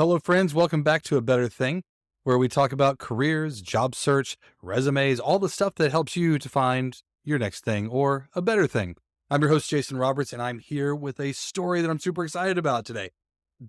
Hello, friends. Welcome back to A Better Thing, where we talk about careers, job search, resumes, all the stuff that helps you to find your next thing or a better thing. I'm your host, Jason Roberts, and I'm here with a story that I'm super excited about today.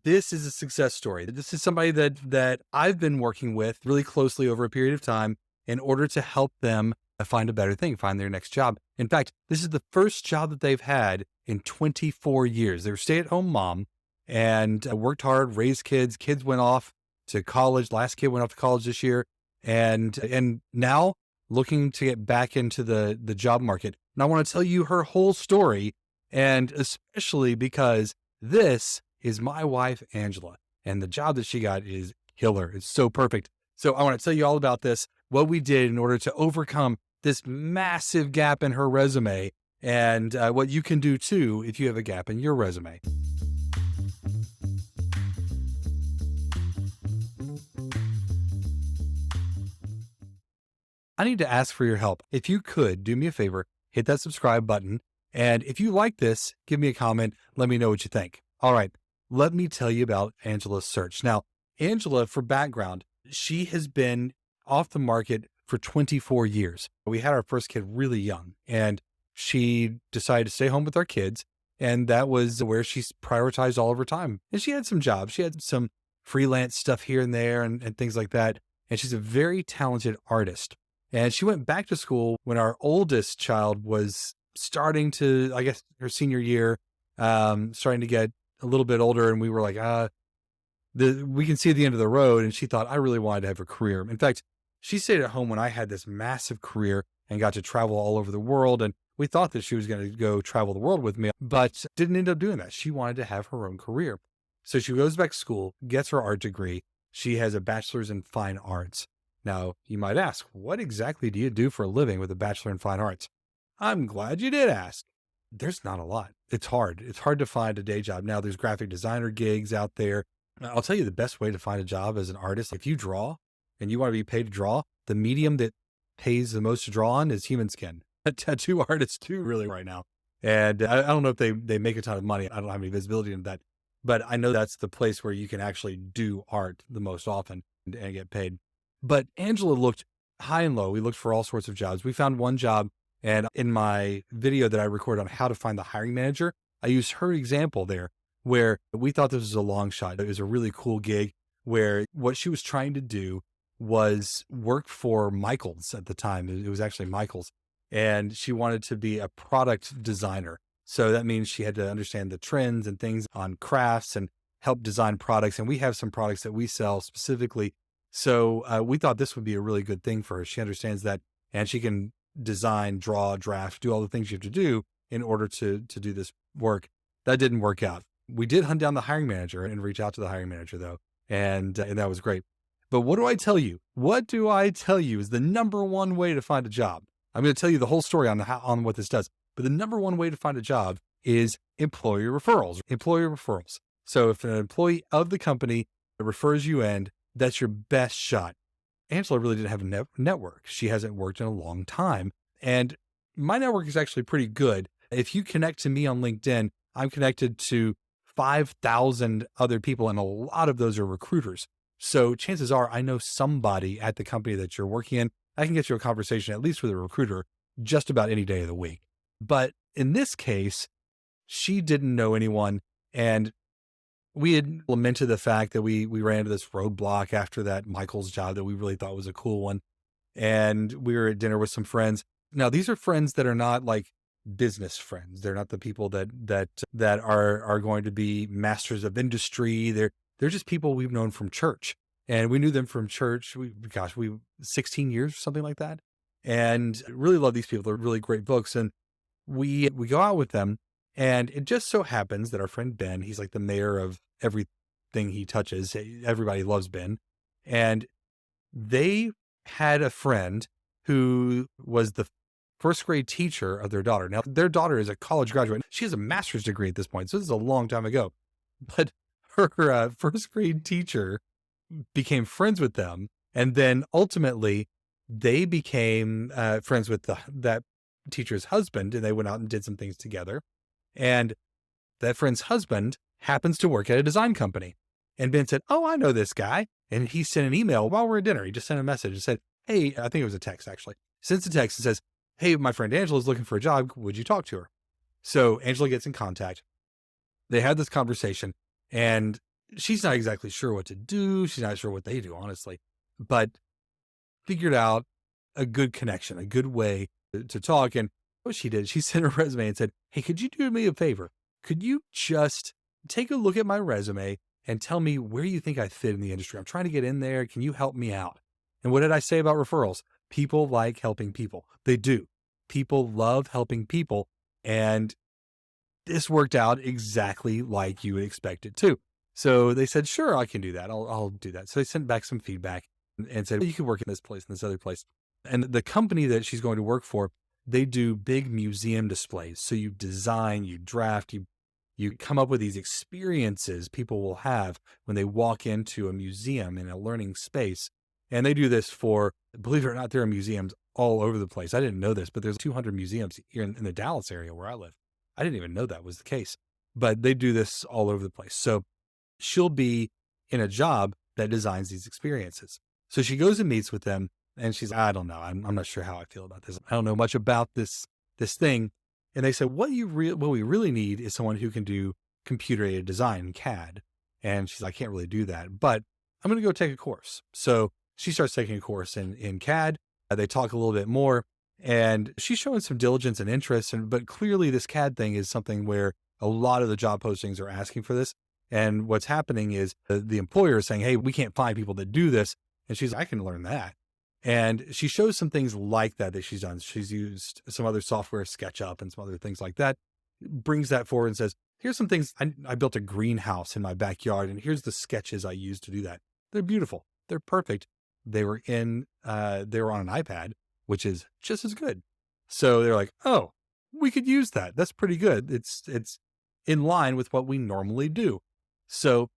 This is a success story. This is somebody that I've been working with really closely over a period of time in order to help them find a better thing, find their next job. In fact, this is the first job that they've had in 24 years. They're a stay-at-home mom and worked hard, raised kids. Kids went off to college. Last kid went off to college this year, and now looking to get back into the job market. And I want to tell you her whole story, and especially because this is my wife, Angela, and the job that she got is killer. It's so perfect. So I want to tell you all about this, what we did in order to overcome this massive gap in her resume, and what you can do too if you have a gap in your resume. I need to ask for your help. If you could do me a favor, hit that subscribe button. And if you like this, give me a comment. Let me know what you think. All right. Let me tell you about Angela's search. Now, Angela, for background, she has been off the market for 24 years. We had our first kid really young, and she decided to stay home with our kids. And that was where she prioritized all of her time. And she had some jobs. She had some freelance stuff here and there and things like that. And she's a very talented artist. And she went back to school when our oldest child was starting to, I guess, her senior year, starting to get a little bit older. And we were like, we can see the end of the road. And she thought, I really wanted to have a career. In fact, she stayed at home when I had this massive career and got to travel all over the world. And we thought that she was going to go travel the world with me, but didn't end up doing that. She wanted to have her own career. So she goes back to school, gets her art degree. She has a bachelor's in fine arts. Now, you might ask, what exactly do you do for a living with a bachelor in fine arts? I'm glad you did ask. There's not a lot. It's hard. It's hard to find a day job. Now, there's graphic designer gigs out there. I'll tell you the best way to find a job as an artist. If you draw and you want to be paid to draw, the medium that pays the most to draw on is human skin. Tattoo artists too, really, right now. And I don't know if they make a ton of money. I don't have any visibility into that. But I know that's the place where you can actually do art the most often and get paid. But Angela looked high and low. We looked for all sorts of jobs. We found one job, and in my video that I recorded on how to find the hiring manager, I used her example there where we thought this was a long shot. It was a really cool gig where what she was trying to do was work for Michaels at the time. It was actually Michaels, and she wanted to be a product designer. So that means she had to understand the trends and things on crafts and help design products. And we have some products that we sell specifically. So we thought this would be a really good thing for her. She understands that, and she can design, draw, draft, do all the things you have to do in order to do this work. That didn't work out. We did hunt down the hiring manager and reach out to the hiring manager though. And that was great. But what do I tell you? What do I tell you is the number one way to find a job? I'm going to tell you the whole story on what this does. But the number one way to find a job is employer referrals. Employer referrals. So if an employee of the company refers you in, that's your best shot. Angela really didn't have a network. She hasn't worked in a long time. And my network is actually pretty good. If you connect to me on LinkedIn, I'm connected to 5,000 other people, and a lot of those are recruiters. So chances are I know somebody at the company that you're working in. I can get you a conversation, at least with a recruiter, just about any day of the week. But in this case, she didn't know anyone. And we had lamented the fact that we ran into this roadblock after that Michael's job that we really thought was a cool one. And we were at dinner with some friends. Now, these are friends that are not like business friends. They're not the people that are going to be masters of industry. They're just people we've known from church. And we knew them from church. We 16 years, something like that. And really love these people. They're really great folks. And we go out with them. And it just so happens that our friend Ben, he's like the mayor of everything he touches. Everybody loves Ben. And they had a friend who was the first grade teacher of their daughter. Now, their daughter is a college graduate. She has a master's degree at this point. So this is a long time ago. But her first grade teacher became friends with them. And then ultimately, they became friends with that teacher's husband, and they went out and did some things together. And that friend's husband happens to work at a design company. And Ben said, "Oh, I know this guy." And he sent an email while we're at dinner. He just sent a message and said, "Hey," I think it was a text actually. Sends a text and says, "Hey, my friend Angela is looking for a job. Would you talk to her?" So Angela gets in contact. They had this conversation, and she's not exactly sure what to do. She's not sure what they do, honestly, but figured out a good connection, a good way to talk. And what she did, she sent her resume and said, "Hey, could you do me a favor? Could you just take a look at my resume and tell me where you think I fit in the industry? I'm trying to get in there. Can you help me out?" And what did I say about referrals? People like helping people. They do. People love helping people. And this worked out exactly like you would expect it to. So they said, "Sure, I can do that. I'll do that." So they sent back some feedback and said, "You can work in this place and this other place." And the company that she's going to work for, they do big museum displays. So you design, you draft, you come up with these experiences people will have when they walk into a museum in a learning space. And they do this for, believe it or not, there are museums all over the place. I didn't know this, but there's 200 museums here in the Dallas area where I live. I didn't even know that was the case, but they do this all over the place. So she'll be in a job that designs these experiences. So she goes and meets with them, and she's, "I don't know. I'm not sure how I feel about this. I don't know much about this thing." And they said, what we really need is someone who can do computer aided design in CAD. And she's like, "I can't really do that, but I'm going to go take a course." So she starts taking a course in CAD. They talk a little bit more, and she's showing some diligence and interest. But clearly this CAD thing is something where a lot of the job postings are asking for this. And what's happening is the employer is saying, "Hey, we can't find people that do this." And she's, "I can learn that." And she shows some things like that she's done. She's used some other software, SketchUp and some other things like that, brings that forward and says, "Here's some things. I built a greenhouse in my backyard, and here's the sketches I used to do that. They're beautiful. They're perfect." They were on an iPad, which is just as good. So they're like, "Oh, we could use that. That's pretty good. It's in line with what we normally do." So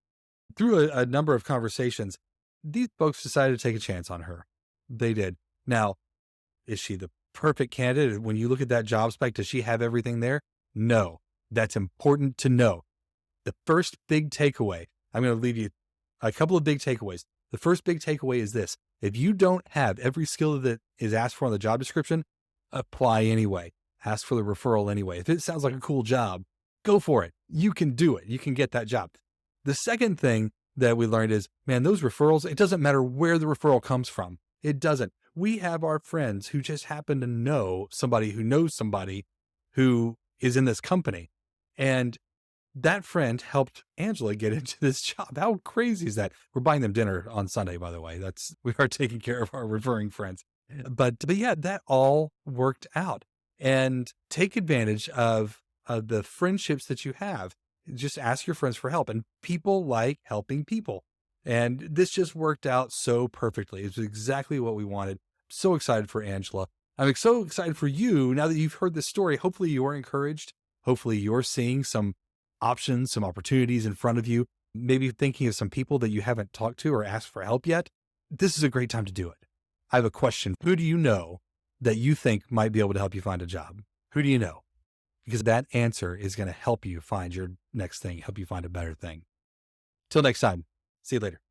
through a number of conversations, these folks decided to take a chance on her. They did. Now, is she the perfect candidate? When you look at that job spec, does she have everything there? No. That's important to know. The first big takeaway, I'm going to leave you a couple of big takeaways. The first big takeaway is this: if you don't have every skill that is asked for on the job description, apply anyway. Ask for the referral anyway. If it sounds like a cool job, go for it. You can do it. You can get that job. The second thing that we learned is, man, those referrals, it doesn't matter where the referral comes from. It doesn't. We have our friends who just happen to know somebody who knows somebody who is in this company. And that friend helped Angela get into this job. How crazy is that? We're buying them dinner on Sunday, by the way. We are taking care of our referring friends. But yeah, that all worked out. And take advantage of the friendships that you have. Just ask your friends for help, and people like helping people. And this just worked out so perfectly. It's exactly what we wanted. So excited for Angela. I'm so excited for you. Now that you've heard this story, hopefully you're encouraged. Hopefully you're seeing some options, some opportunities in front of you, maybe thinking of some people that you haven't talked to or asked for help yet. This is a great time to do it. I have a question. Who do you know that you think might be able to help you find a job? Who do you know? Because that answer is going to help you find your next thing, help you find a better thing. Till next time. See you later.